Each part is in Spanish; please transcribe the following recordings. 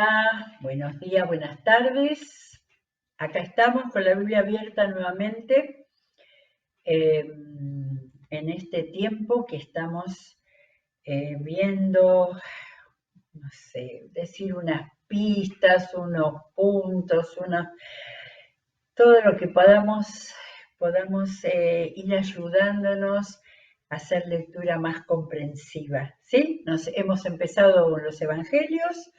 Hola, buenos días, buenas tardes. Acá estamos con la Biblia abierta nuevamente en este tiempo que estamos viendo, no sé, decir unas pistas, unos puntos, todo lo que podamos ir ayudándonos a hacer lectura más comprensiva, ¿sí? Hemos empezado con los evangelios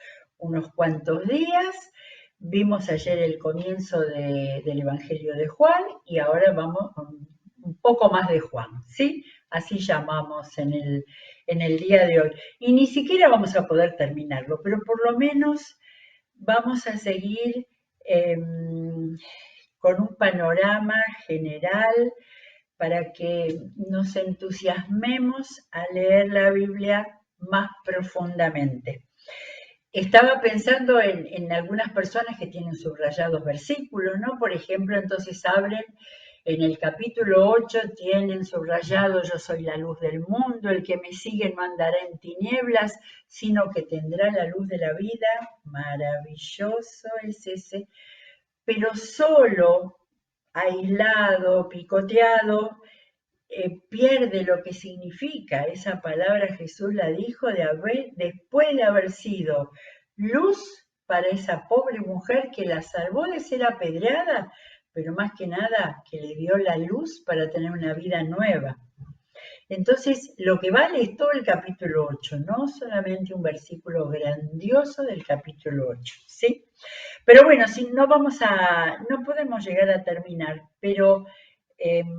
unos cuantos días, vimos ayer el comienzo del evangelio de Juan y ahora vamos con un poco más de Juan, ¿sí? Así llamamos en el día de hoy. Y ni siquiera vamos a poder terminarlo, pero por lo menos vamos a seguir con un panorama general para que nos entusiasmemos a leer la Biblia más profundamente. Estaba pensando en algunas personas que tienen subrayados versículos, ¿no? Por ejemplo, entonces abren en el capítulo 8, tienen subrayado: yo soy la luz del mundo, el que me sigue no andará en tinieblas, sino que tendrá la luz de la vida. Maravilloso es ese, pero solo, aislado, picoteado, pierde lo que significa. Esa palabra Jesús la dijo después de haber sido luz para esa pobre mujer que la salvó de ser apedreada, pero más que nada que le dio la luz para tener una vida nueva. Entonces, lo que vale es todo el capítulo 8, no solamente un versículo grandioso del capítulo 8, ¿sí? Pero bueno, si no podemos llegar a terminar, pero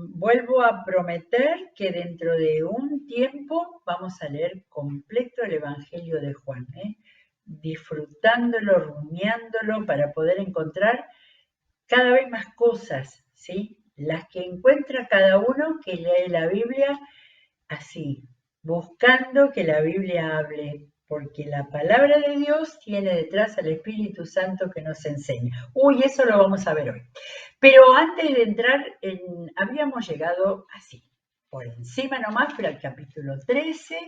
vuelvo a prometer que dentro de un tiempo vamos a leer completo el Evangelio de Juan, disfrutándolo, rumiándolo, para poder encontrar cada vez más cosas, ¿sí? Las que encuentra cada uno que lee la Biblia así, buscando que la Biblia hable, porque la palabra de Dios tiene detrás al Espíritu Santo que nos enseña. Eso lo vamos a ver hoy. Pero antes de entrar, habíamos llegado así, por encima nomás, pero al capítulo 13,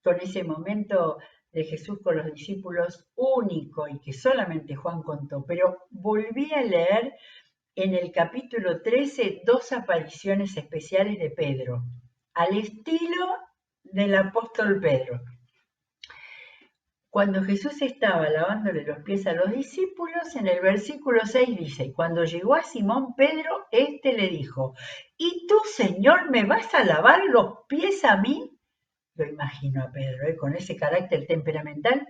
con ese momento de Jesús con los discípulos único y que solamente Juan contó. Pero volví a leer en el capítulo 13 dos apariciones especiales de Pedro, al estilo del apóstol Pedro. Cuando Jesús estaba lavándole los pies a los discípulos, en el versículo 6 dice: cuando llegó a Simón Pedro, éste le dijo: ¿y tú, Señor, me vas a lavar los pies a mí? Lo imagino a Pedro, con ese carácter temperamental.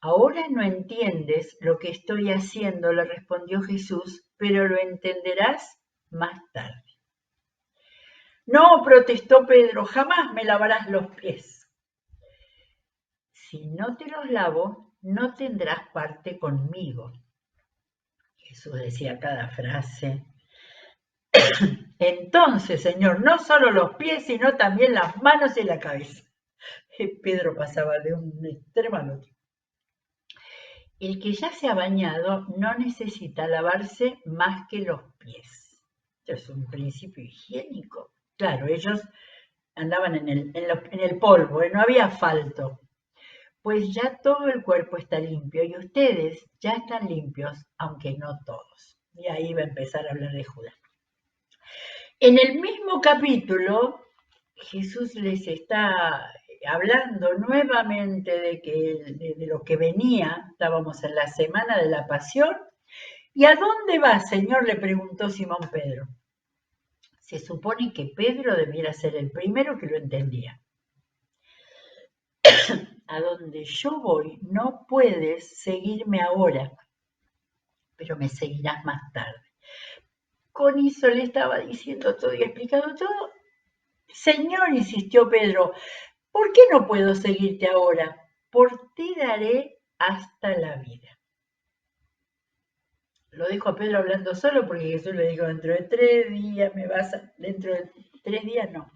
Ahora no entiendes lo que estoy haciendo, le respondió Jesús, pero lo entenderás más tarde. No, protestó Pedro, jamás me lavarás los pies. Si no te los lavo, no tendrás parte conmigo. Jesús decía cada frase. Entonces, Señor, no solo los pies, sino también las manos y la cabeza. Pedro pasaba de un extremo al otro. El que ya se ha bañado no necesita lavarse más que los pies. Esto es un principio higiénico. Claro, ellos andaban en el polvo, no había asfalto. Pues ya todo el cuerpo está limpio y ustedes ya están limpios, aunque no todos. Y ahí va a empezar a hablar de Judas. En el mismo capítulo, Jesús les está hablando nuevamente de lo que venía. Estábamos en la semana de la Pasión. ¿Y a dónde va, Señor?, le preguntó Simón Pedro. Se supone que Pedro debiera ser el primero que lo entendía. A donde yo voy no puedes seguirme ahora, pero me seguirás más tarde. Con eso le estaba diciendo todo y explicando todo. Señor, insistió Pedro, ¿por qué no puedo seguirte ahora? Por ti daré hasta la vida. Lo dijo a Pedro hablando solo, porque Jesús le dijo: dentro de 3 días me vas a... Dentro de 3 días no.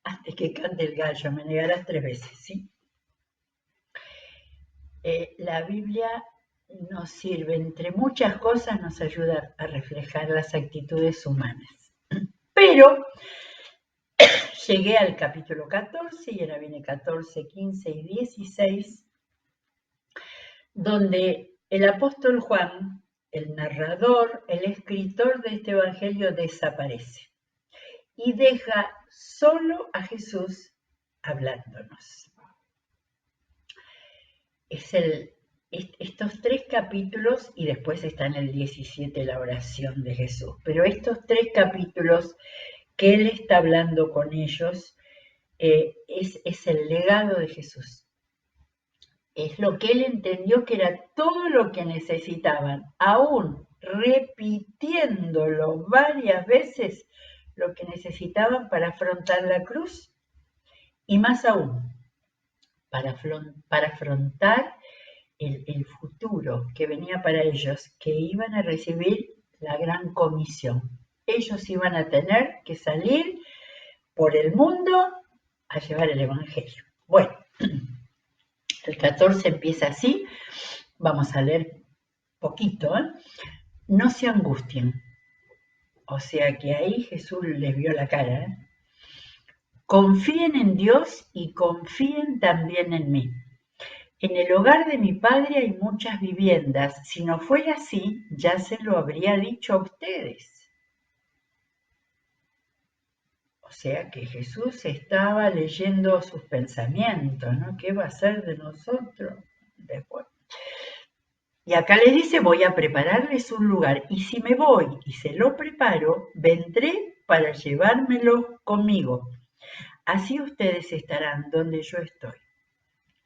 Antes que cante el gallo, me negarás 3 veces, ¿sí? La Biblia nos sirve, entre muchas cosas, nos ayuda a reflejar las actitudes humanas. Pero llegué al capítulo 14 y ahora viene 14, 15 y 16, donde el apóstol Juan, el narrador, el escritor de este evangelio, desaparece y deja solo a Jesús hablándonos. Estos 3 capítulos, y después está en el 17 la oración de Jesús, pero estos 3 capítulos que Él está hablando con ellos es el legado de Jesús. Es lo que Él entendió que era todo lo que necesitaban, aún repitiéndolo varias veces, lo que necesitaban para afrontar la cruz, y más aún, para afrontar el futuro que venía para ellos, que iban a recibir la gran comisión. Ellos iban a tener que salir por el mundo a llevar el evangelio. Bueno, el 14 empieza así, vamos a leer poquito, ¿eh? No se angustien. O sea que ahí Jesús les vio la cara, ¿eh? Confíen en Dios y confíen también en mí. En el hogar de mi padre hay muchas viviendas. Si no fuera así, ya se lo habría dicho a ustedes. O sea que Jesús estaba leyendo sus pensamientos, ¿no? ¿Qué va a hacer de nosotros después? Y acá le dice, voy a prepararles un lugar. Y si me voy y se lo preparo, vendré para llevármelo conmigo. Así ustedes estarán donde yo estoy.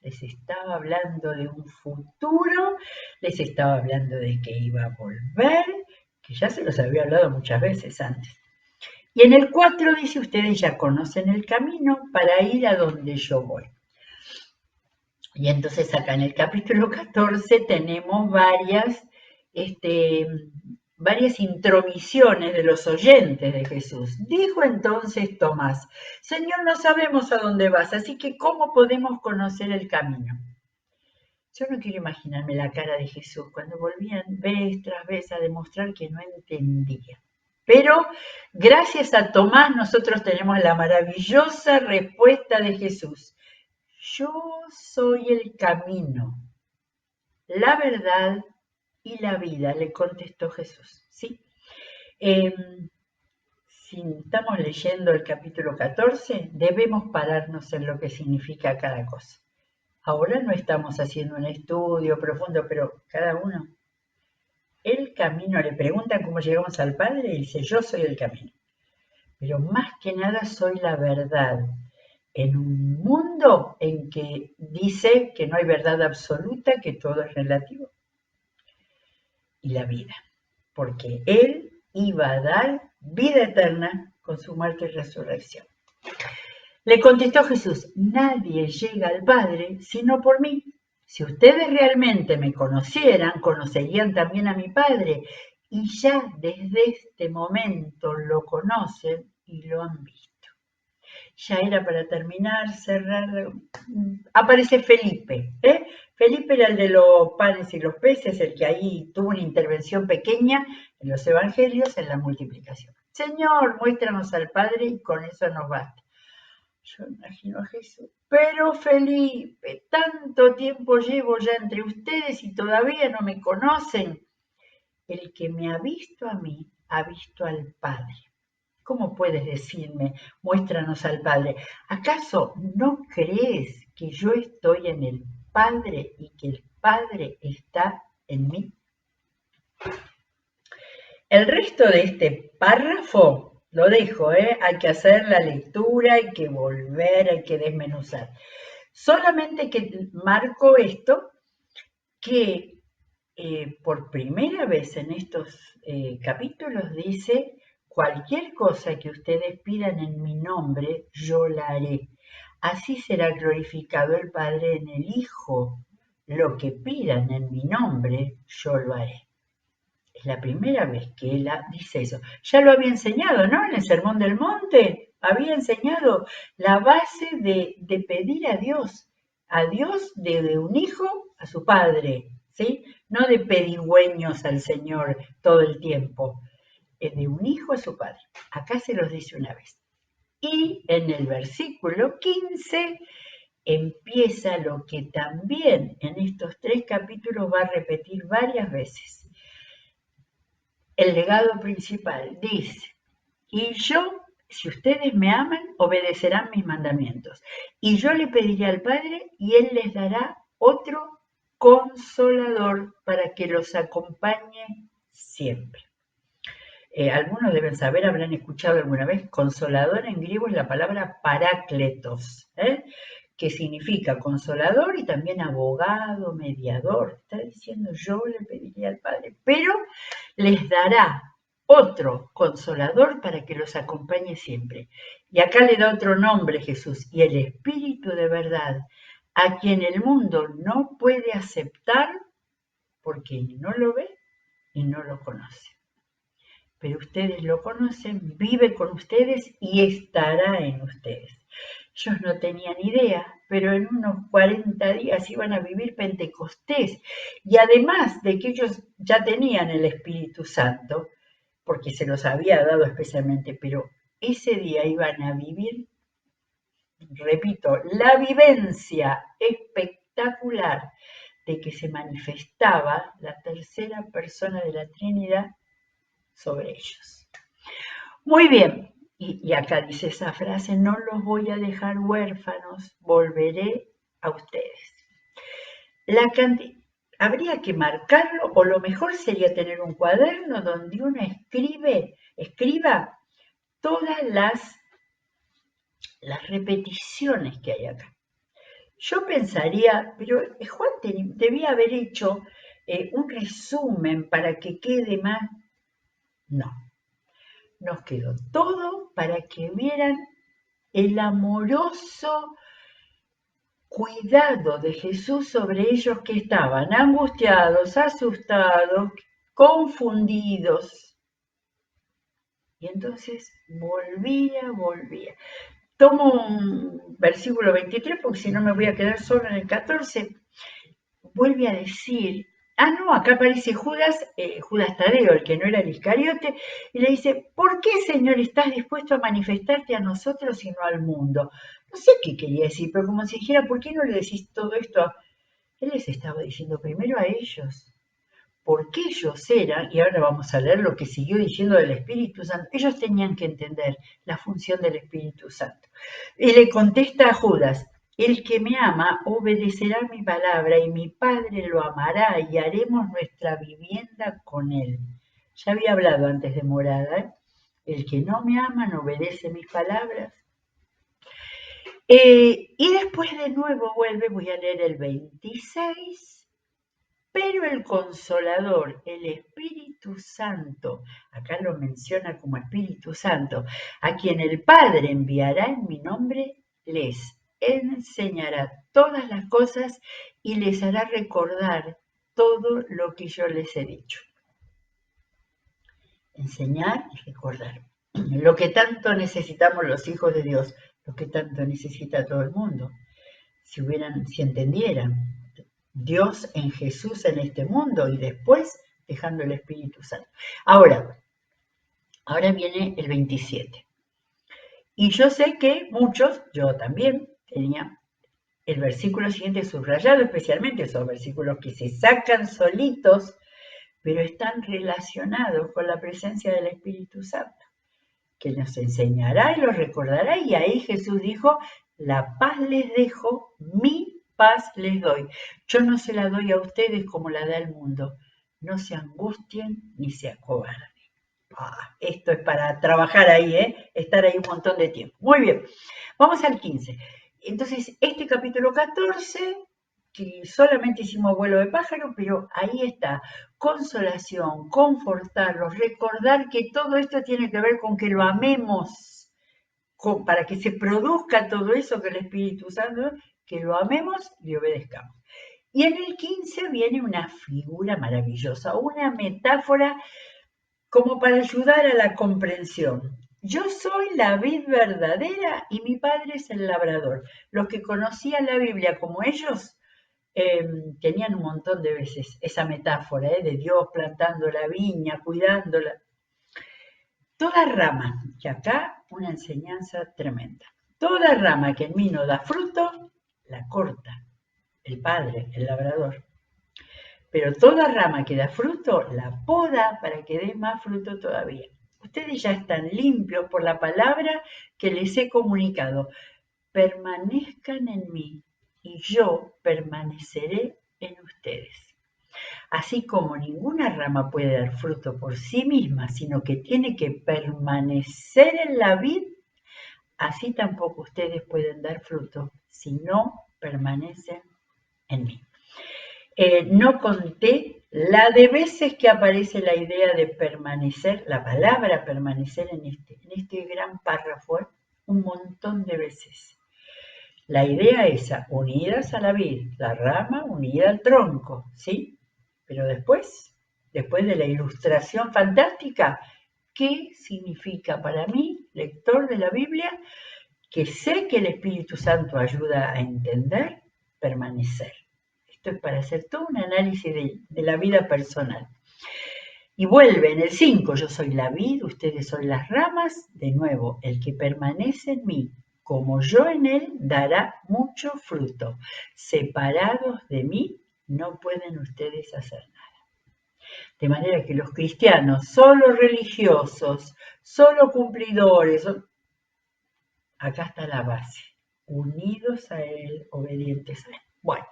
Les estaba hablando de un futuro, les estaba hablando de que iba a volver, que ya se los había hablado muchas veces antes. Y en el 4 dice, ustedes ya conocen el camino para ir a donde yo voy. Y entonces acá en el capítulo 14 tenemos varias intromisiones de los oyentes de Jesús. Dijo entonces Tomás, Señor, no sabemos a dónde vas, así que ¿cómo podemos conocer el camino? Yo no quiero imaginarme la cara de Jesús cuando volvían vez tras vez a demostrar que no entendía. Pero gracias a Tomás nosotros tenemos la maravillosa respuesta de Jesús. Yo soy el camino, la verdad y la vida, le contestó Jesús. ¿Sí? Si estamos leyendo el capítulo 14, debemos pararnos en lo que significa cada cosa. Ahora no estamos haciendo un estudio profundo, pero cada uno, el camino, le preguntan cómo llegamos al Padre y dice, yo soy el camino. Pero más que nada soy la verdad. En un mundo en que dice que no hay verdad absoluta, que todo es relativo. Y la vida, porque Él iba a dar vida eterna con su muerte y resurrección. Le contestó Jesús, nadie llega al Padre sino por mí. Si ustedes realmente me conocieran, conocerían también a mi Padre, y ya desde este momento lo conocen y lo han visto. Ya era para terminar, cerrar. Aparece Felipe. Felipe era el de los panes y los peces, el que ahí tuvo una intervención pequeña en los evangelios en la multiplicación. Señor, muéstranos al Padre y con eso nos basta. Yo imagino a Jesús. Pero Felipe, tanto tiempo llevo ya entre ustedes y todavía no me conocen. El que me ha visto a mí, ha visto al Padre. ¿Cómo puedes decirme, muéstranos al Padre? ¿Acaso no crees que yo estoy en el Padre y que el Padre está en mí? El resto de este párrafo lo dejo, hay que hacer la lectura, hay que volver, hay que desmenuzar. Solamente que marco esto, que por primera vez en estos capítulos dice, cualquier cosa que ustedes pidan en mi nombre, yo la haré. Así será glorificado el Padre en el Hijo. Lo que pidan en mi nombre, yo lo haré. Es la primera vez que él dice eso. Ya lo había enseñado, ¿no? En el Sermón del Monte había enseñado la base de pedir a Dios de un hijo a su padre, ¿sí? No de pedigüeños al Señor todo el tiempo, de un hijo a su padre. Acá se los dice una vez. Y en el versículo 15 empieza lo que también en estos 3 capítulos va a repetir varias veces. El legado principal dice, y yo, si ustedes me aman, obedecerán mis mandamientos. Y yo le pediré al Padre y Él les dará otro consolador para que los acompañe siempre. Algunos deben saber, habrán escuchado alguna vez, consolador en griego es la palabra parácletos, que significa consolador y también abogado, mediador. Está diciendo, yo le pediría al Padre, pero les dará otro consolador para que los acompañe siempre. Y acá le da otro nombre Jesús, y el Espíritu de verdad, a quien el mundo no puede aceptar porque no lo ve y no lo conoce. Pero ustedes lo conocen, vive con ustedes y estará en ustedes. Ellos no tenían idea, pero en unos 40 días iban a vivir Pentecostés. Y además de que ellos ya tenían el Espíritu Santo, porque se los había dado especialmente, pero ese día iban a vivir, repito, la vivencia espectacular de que se manifestaba la tercera persona de la Trinidad sobre ellos. Muy bien, y acá dice esa frase, no los voy a dejar huérfanos, volveré a ustedes. Habría que marcarlo, o lo mejor sería tener un cuaderno donde uno escriba todas las repeticiones que hay acá. Yo pensaría, pero Juan debía haber hecho un resumen para que quede más. No, nos quedó todo para que vieran el amoroso cuidado de Jesús sobre ellos que estaban angustiados, asustados, confundidos. Y entonces volvía. Tomo un versículo 23 porque si no me voy a quedar solo en el 14. Vuelve a decir, no, acá aparece Judas Tadeo, el que no era el Iscariote, y le dice, ¿por qué, Señor, estás dispuesto a manifestarte a nosotros y no al mundo? No sé qué quería decir, pero como si dijera, ¿por qué no le decís todo esto? Él les estaba diciendo primero a ellos, porque ellos eran, y ahora vamos a leer lo que siguió diciendo del Espíritu Santo, ellos tenían que entender la función del Espíritu Santo. Y le contesta a Judas, el que me ama obedecerá mi palabra y mi Padre lo amará y haremos nuestra vivienda con él. Ya había hablado antes de morada, el que no me ama no obedece mis palabras. Y después de nuevo vuelve, voy a leer el 26. Pero el Consolador, el Espíritu Santo, acá lo menciona como Espíritu Santo, a quien el Padre enviará en mi nombre, les enseñará todas las cosas y les hará recordar todo lo que yo les he dicho. Enseñar y recordar. Lo que tanto necesitamos los hijos de Dios, lo que tanto necesita todo el mundo. Si entendieran. Dios en Jesús en este mundo y después dejando el Espíritu Santo. Ahora viene el 27. Y yo sé que muchos, yo también, tenía el versículo siguiente subrayado, especialmente esos versículos que se sacan solitos, pero están relacionados con la presencia del Espíritu Santo, que nos enseñará y los recordará. Y ahí Jesús dijo, la paz les dejo, mi paz les doy. Yo no se la doy a ustedes como la da el mundo. No se angustien ni se acobarden. Esto es para trabajar ahí, estar ahí un montón de tiempo. Muy bien, vamos al 15. Entonces, este capítulo 14, que solamente hicimos vuelo de pájaro, pero ahí está, consolación, confortarlos, recordar que todo esto tiene que ver con que lo amemos, para que se produzca todo eso que el Espíritu Santo, que lo amemos y obedezcamos. Y en el 15 viene una figura maravillosa, una metáfora como para ayudar a la comprensión. Yo soy la vid verdadera y mi padre es el labrador. Los que conocían la Biblia como ellos tenían un montón de veces esa metáfora de Dios plantando la viña, cuidándola. Toda rama, y acá una enseñanza tremenda, toda rama que en mí no da fruto, la corta, el padre, el labrador. Pero toda rama que da fruto, la poda para que dé más fruto todavía. Ustedes ya están limpios por la palabra que les he comunicado. Permanezcan en mí y yo permaneceré en ustedes. Así como ninguna rama puede dar fruto por sí misma, sino que tiene que permanecer en la vid, así tampoco ustedes pueden dar fruto si no permanecen en mí. No conté la de veces que aparece la idea de permanecer, la palabra permanecer en este gran párrafo, un montón de veces. La idea es unidas a la vid, la rama unida al tronco, ¿sí? Pero después de la ilustración fantástica, ¿qué significa para mí, lector de la Biblia, que sé que el Espíritu Santo ayuda a entender? Permanecer. Esto es para hacer todo un análisis de la vida personal. Y vuelve en el 5, yo soy la vid, ustedes son las ramas. De nuevo, el que permanece en mí, como yo en él, dará mucho fruto. Separados de mí, no pueden ustedes hacer nada. De manera que los cristianos, solo religiosos, solo cumplidores, acá está la base. Unidos a él, obedientes a él. Bueno.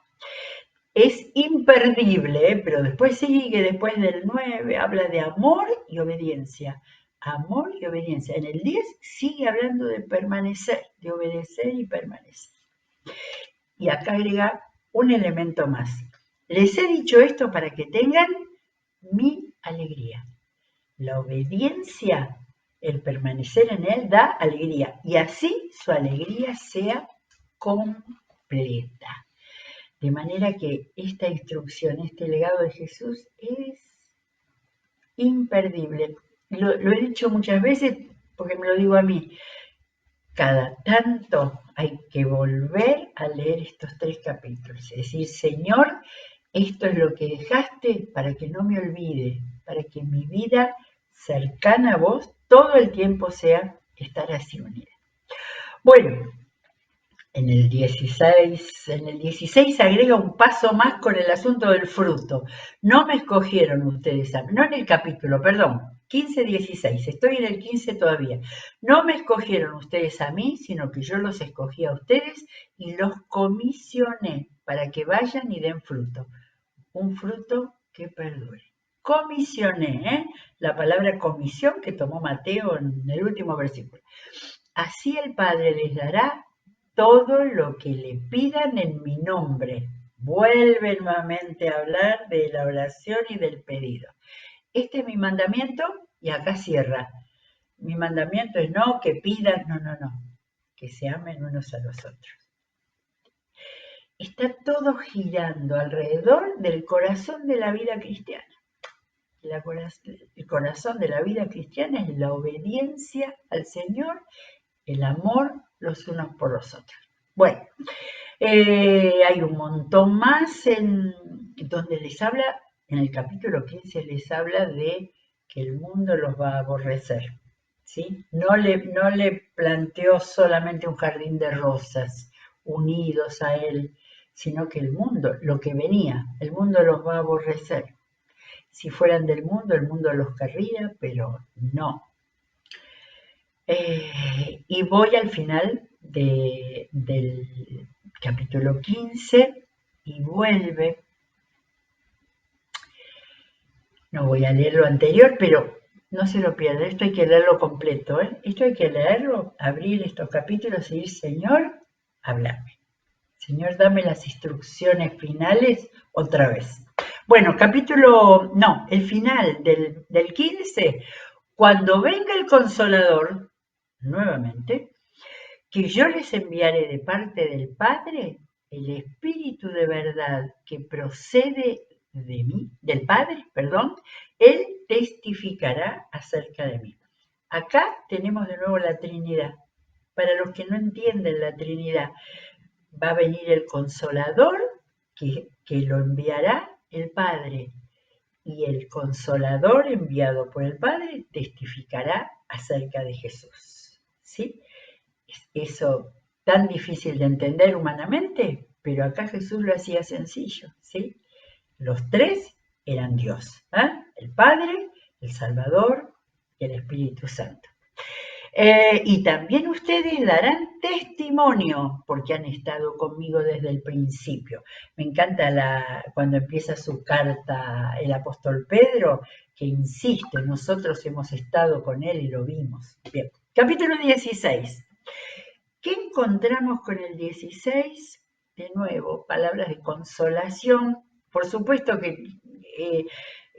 Es imperdible, pero después sigue, después del 9, habla de amor y obediencia. Amor y obediencia. En el 10 sigue hablando de permanecer, de obedecer y permanecer. Y acá agrega un elemento más. Les he dicho esto para que tengan mi alegría. La obediencia, el permanecer en él, da alegría. Y así su alegría sea completa. De manera que esta instrucción, este legado de Jesús es imperdible. Lo he dicho muchas veces porque me lo digo a mí. Cada tanto hay que volver a leer estos 3 capítulos. Es decir, Señor, esto es lo que dejaste para que no me olvide, para que mi vida cercana a vos todo el tiempo sea estar así unida. Bueno. En el 16 agrega un paso más con el asunto del fruto. No me escogieron ustedes a mí, no en el capítulo, perdón, 15-16, estoy en el 15 todavía. No me escogieron ustedes a mí, sino que yo los escogí a ustedes y los comisioné para que vayan y den fruto. Un fruto que perdure. Comisioné, la palabra comisión que tomó Mateo en el último versículo. Así el Padre les dará todo lo que le pidan en mi nombre. Vuelve nuevamente a hablar de la oración y del pedido. Este es mi mandamiento y acá cierra. Mi mandamiento es no que pidan, no, que se amen unos a los otros. Está todo girando alrededor del corazón de la vida cristiana. El corazón de la vida cristiana es la obediencia al Señor, el amor los unos por los otros. Bueno, hay un montón más en donde les habla, en el capítulo 15 les habla de que el mundo los va a aborrecer, ¿sí? No le planteó solamente un jardín de rosas unidos a él, sino que el mundo, lo que venía, el mundo los va a aborrecer. Si fueran del mundo, el mundo los querría, pero no. Y voy al final del capítulo 15 y vuelve. No voy a leer lo anterior, pero no se lo pierda. Esto hay que leerlo completo. Esto hay que leerlo, abrir estos capítulos y decir, Señor, háblame. Señor, dame las instrucciones finales otra vez. Bueno, el final del 15, cuando venga el Consolador, nuevamente, que yo les enviaré de parte del Padre, el Espíritu de verdad que procede de mí, del Padre, Él testificará acerca de mí. Acá tenemos de nuevo la Trinidad. Para los que no entienden la Trinidad, va a venir el Consolador que lo enviará el Padre. Y el Consolador enviado por el Padre testificará acerca de Jesús. ¿Sí? Eso tan difícil de entender humanamente, pero acá Jesús lo hacía sencillo, ¿sí? Los tres eran Dios, ¿eh? El Padre, el Salvador y el Espíritu Santo. Y también ustedes darán testimonio porque han estado conmigo desde el principio. Me encanta cuando empieza su carta el apóstol Pedro, que insiste, nosotros hemos estado con él y lo vimos. Bien, capítulo 16. ¿Qué encontramos con el 16? De nuevo, palabras de consolación. Por supuesto que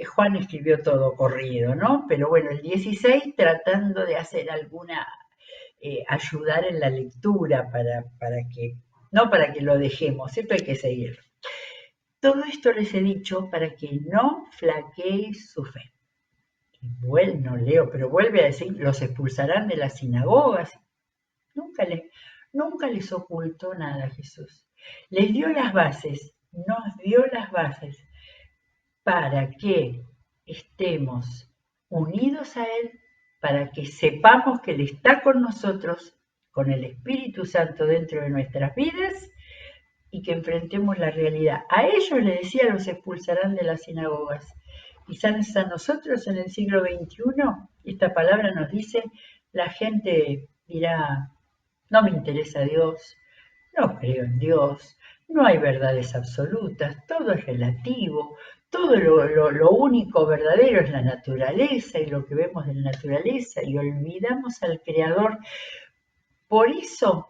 Juan escribió todo corrido, ¿no? Pero bueno, el 16 tratando de hacer alguna, ayudar en la lectura para que, no para que lo dejemos, ¿cierto? Hay que seguir. Todo esto les he dicho para que no flaqueéis su fe. Y bueno, no leo, pero vuelve a decir, los expulsarán de las sinagogas. Nunca les ocultó nada Jesús. Les dio las bases, nos dio las bases para que estemos unidos a Él, para que sepamos que Él está con nosotros, con el Espíritu Santo dentro de nuestras vidas y que enfrentemos la realidad. A ellos les decía, los expulsarán de las sinagogas. Quizás a nosotros en el siglo XXI, esta palabra nos dice, la gente dirá, no me interesa Dios, no creo en Dios, no hay verdades absolutas, todo es relativo, todo lo único verdadero es la naturaleza y lo que vemos de la naturaleza y olvidamos al Creador. Por eso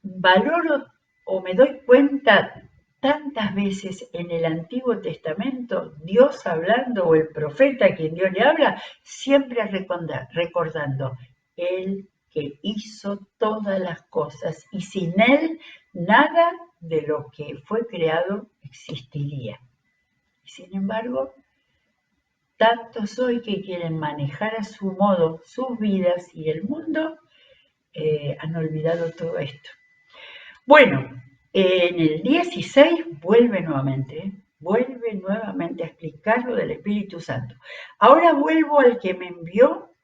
valoro o me doy cuenta tantas veces en el Antiguo Testamento, Dios hablando o el profeta a quien Dios le habla, siempre recordando, Él que hizo todas las cosas y sin Él nada de lo que fue creado existiría. Sin embargo, tantos hoy que quieren manejar a su modo sus vidas y el mundo, han olvidado todo esto. Bueno, en el 16 vuelve nuevamente a explicar lo del Espíritu Santo. Ahora vuelvo al que me envió,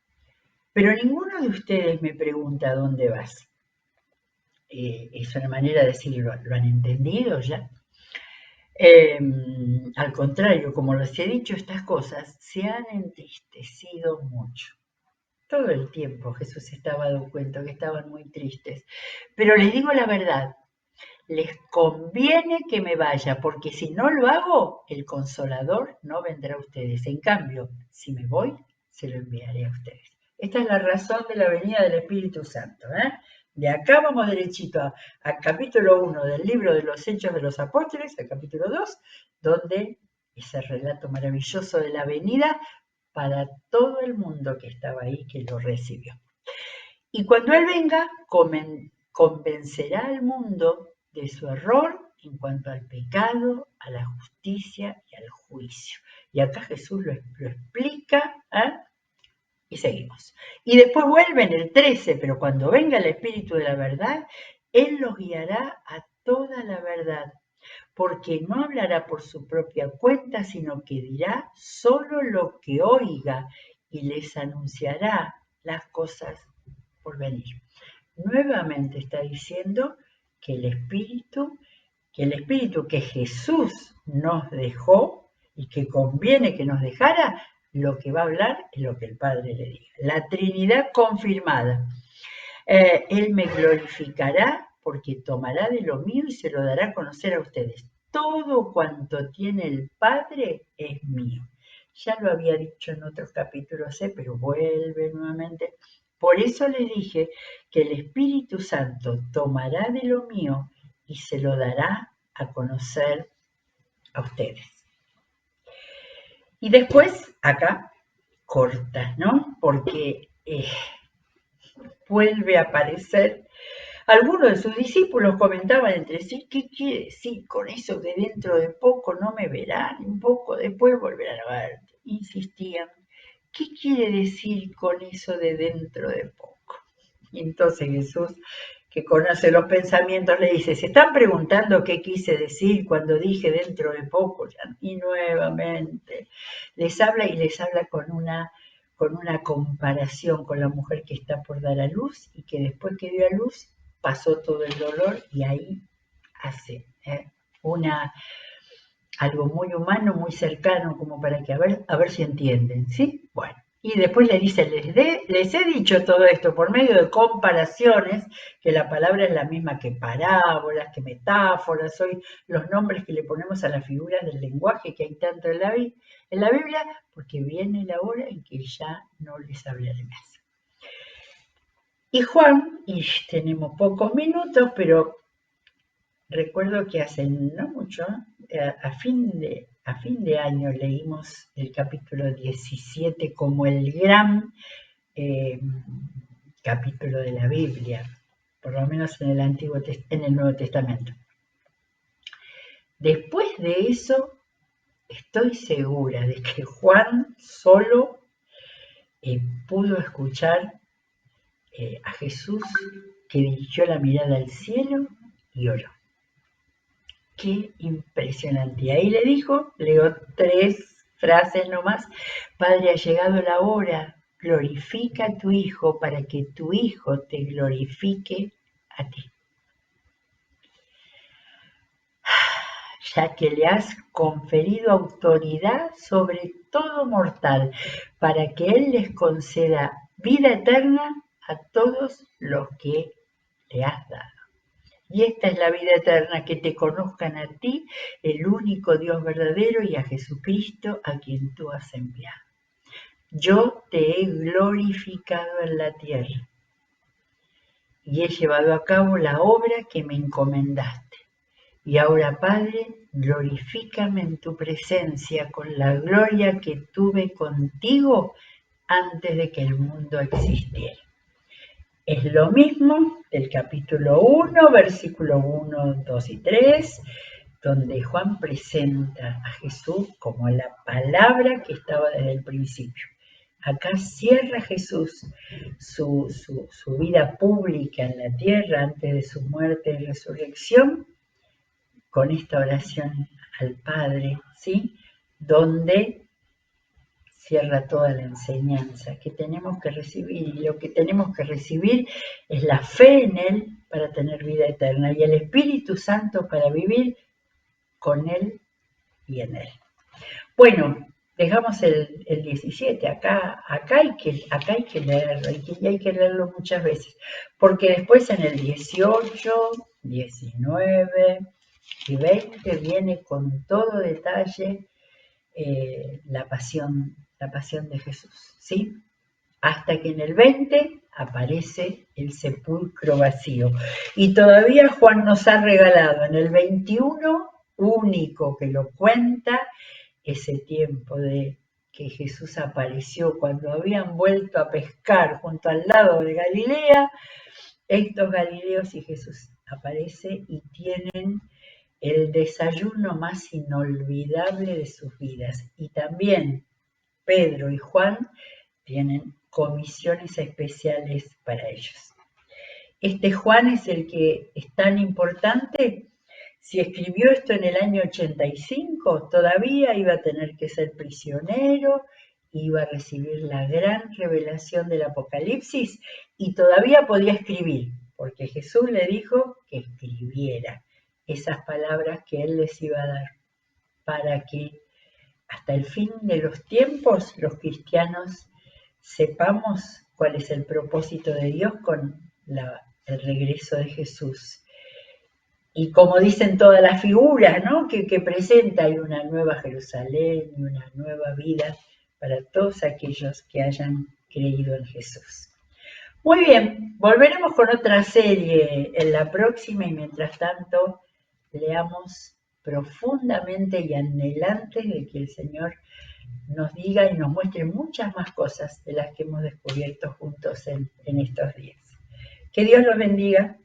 pero ninguno de ustedes me pregunta dónde vas. Es una manera de decirlo, ¿lo han entendido ya? Al contrario, como les he dicho, estas cosas se han entristecido mucho. Todo el tiempo Jesús estaba dando cuenta que estaban muy tristes. Pero les digo la verdad, les conviene que me vaya, porque si no lo hago, el Consolador no vendrá a ustedes. En cambio, si me voy, se lo enviaré a ustedes. Esta es la razón de la venida del Espíritu Santo. De acá vamos derechito al capítulo 1 del libro de los Hechos de los Apóstoles, al capítulo 2, donde ese relato maravilloso de la venida para todo el mundo que estaba ahí, que lo recibió. Y cuando Él venga, convencerá al mundo de su error en cuanto al pecado, a la justicia y al juicio. Y acá Jesús lo explica, y seguimos. Y después vuelve en el 13, pero cuando venga el Espíritu de la verdad, Él los guiará a toda la verdad, porque no hablará por su propia cuenta, sino que dirá solo lo que oiga y les anunciará las cosas por venir. Nuevamente está diciendo que el Espíritu que Jesús nos dejó y que conviene que nos dejara, lo que va a hablar es lo que el Padre le diga. La Trinidad confirmada. Él me glorificará porque tomará de lo mío y se lo dará a conocer a ustedes. Todo cuanto tiene el Padre es mío. Ya lo había dicho en otros capítulos, pero vuelve nuevamente. Por eso les dije que el Espíritu Santo tomará de lo mío y se lo dará a conocer a ustedes. Y después, acá, corta, ¿no? Porque vuelve a aparecer. Algunos de sus discípulos comentaban entre sí, ¿qué quiere decir con eso de dentro de poco no me verán? Un poco después volverán a ver. Insistían, ¿qué quiere decir con eso de dentro de poco? Y entonces Jesús, que conoce los pensamientos, le dice, se están preguntando qué quise decir cuando dije dentro de poco. Y nuevamente les habla con una comparación con la mujer que está por dar a luz y que después que dio a luz pasó todo el dolor y ahí hace algo muy humano, muy cercano, como para que a ver si entienden, ¿sí? Bueno, y después le dice, les he dicho todo esto por medio de comparaciones, que la palabra es la misma que parábolas, que metáforas, hoy los nombres que le ponemos a las figuras del lenguaje que hay tanto en la Biblia, porque viene la hora en que ya no les hablaré más. Y Juan, y tenemos pocos minutos, pero recuerdo que hace no mucho, a fin de año, leímos el capítulo 17 como el gran capítulo de la Biblia, por lo menos en el Nuevo Testamento. Después de eso, estoy segura de que Juan solo pudo escuchar a Jesús, que dirigió la mirada al cielo y oró. Qué impresionante. Y ahí le dijo, leo 3 frases nomás: Padre, ha llegado la hora, glorifica a tu Hijo para que tu Hijo te glorifique a ti. Ya que le has conferido autoridad sobre todo mortal, para que Él les conceda vida eterna a todos los que le has dado. Y esta es la vida eterna, que te conozcan a ti, el único Dios verdadero, y a Jesucristo, a quien tú has enviado. Yo te he glorificado en la tierra y he llevado a cabo la obra que me encomendaste. Y ahora, Padre, glorifícame en tu presencia con la gloria que tuve contigo antes de que el mundo existiera. Es lo mismo del capítulo 1, versículo 1, 2 y 3, donde Juan presenta a Jesús como la palabra que estaba desde el principio. Acá cierra Jesús su vida pública en la tierra antes de su muerte y resurrección con esta oración al Padre, ¿sí? Donde cierra toda la enseñanza que tenemos que recibir, y lo que tenemos que recibir es la fe en Él para tener vida eterna y el Espíritu Santo para vivir con Él y en Él. Bueno, dejamos el 17, acá hay que leerlo, y hay que leerlo muchas veces, porque después en el 18, 19 y 20 viene con todo detalle la pasión de Jesús, ¿sí? Hasta que en el 20 aparece el sepulcro vacío. Y todavía Juan nos ha regalado en el 21, único que lo cuenta, ese tiempo de que Jesús apareció cuando habían vuelto a pescar junto al lado de Galilea. Estos galileos y Jesús aparece y tienen el desayuno más inolvidable de sus vidas. Y también Pedro y Juan tienen comisiones especiales para ellos. Este Juan es el que es tan importante. Si escribió esto en el año 85, todavía iba a tener que ser prisionero, iba a recibir la gran revelación del Apocalipsis y todavía podía escribir, porque Jesús le dijo que escribiera esas palabras que Él les iba a dar, para que hasta el fin de los tiempos los cristianos sepamos cuál es el propósito de Dios con el regreso de Jesús. Y como dicen todas las figuras, ¿no?, que presenta, hay una nueva Jerusalén y una nueva vida para todos aquellos que hayan creído en Jesús. Muy bien, volveremos con otra serie en la próxima, y mientras tanto leamos profundamente y anhelantes de que el Señor nos diga y nos muestre muchas más cosas de las que hemos descubierto juntos en estos días. Que Dios los bendiga.